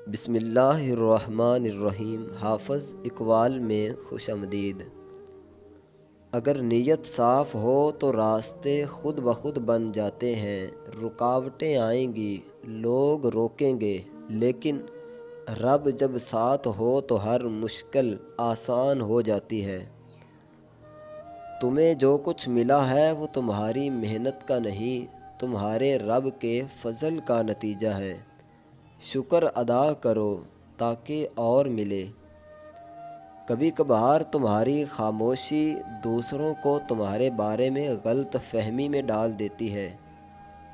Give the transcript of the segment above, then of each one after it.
بسم اللہ الرحمن الرحیم۔ حافظ اقبال میں خوش آمدید۔ اگر نیت صاف ہو تو راستے خود بخود بن جاتے ہیں۔ رکاوٹیں آئیں گی، لوگ روکیں گے، لیکن رب جب ساتھ ہو تو ہر مشکل آسان ہو جاتی ہے۔ تمہیں جو کچھ ملا ہے وہ تمہاری محنت کا نہیں، تمہارے رب کے فضل کا نتیجہ ہے۔ شکر ادا کرو تاکہ اور ملے۔ کبھی کبھار تمہاری خاموشی دوسروں کو تمہارے بارے میں غلط فہمی میں ڈال دیتی ہے،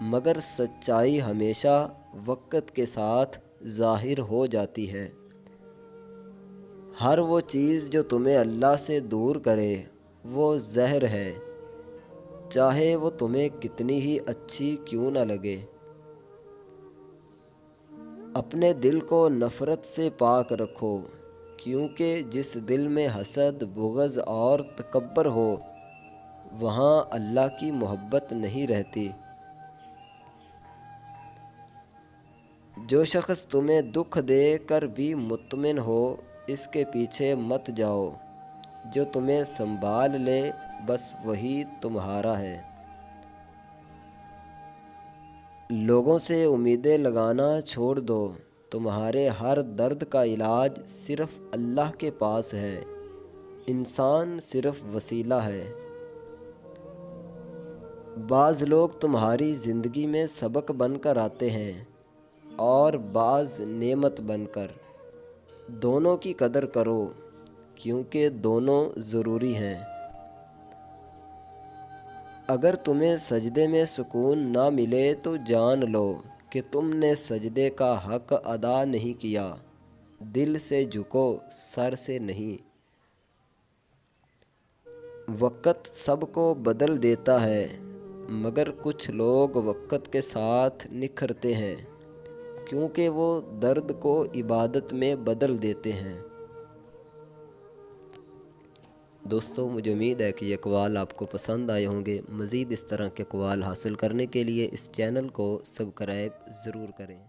مگر سچائی ہمیشہ وقت کے ساتھ ظاہر ہو جاتی ہے۔ ہر وہ چیز جو تمہیں اللہ سے دور کرے وہ زہر ہے، چاہے وہ تمہیں کتنی ہی اچھی کیوں نہ لگے۔ اپنے دل کو نفرت سے پاک رکھو، کیونکہ جس دل میں حسد، بغض اور تکبر ہو وہاں اللہ کی محبت نہیں رہتی۔ جو شخص تمہیں دکھ دے کر بھی مطمئن ہو اس کے پیچھے مت جاؤ، جو تمہیں سنبھال لے بس وہی تمہارا ہے۔ لوگوں سے امیدیں لگانا چھوڑ دو، تمہارے ہر درد کا علاج صرف اللہ کے پاس ہے، انسان صرف وسیلہ ہے۔ بعض لوگ تمہاری زندگی میں سبق بن کر آتے ہیں اور بعض نعمت بن کر۔ دونوں کی قدر کرو کیونکہ دونوں ضروری ہیں۔ اگر تمہیں سجدے میں سکون نہ ملے تو جان لو کہ تم نے سجدے کا حق ادا نہیں کیا۔ دل سے جھکو، سر سے نہیں۔ وقت سب کو بدل دیتا ہے، مگر کچھ لوگ وقت کے ساتھ نکھرتے ہیں کیونکہ وہ درد کو عبادت میں بدل دیتے ہیں۔ دوستو، مجھے امید ہے کہ یہ اقوال آپ کو پسند آئے ہوں گے۔ مزید اس طرح کے اقوال حاصل کرنے کے لیے اس چینل کو سبسکرائب ضرور کریں۔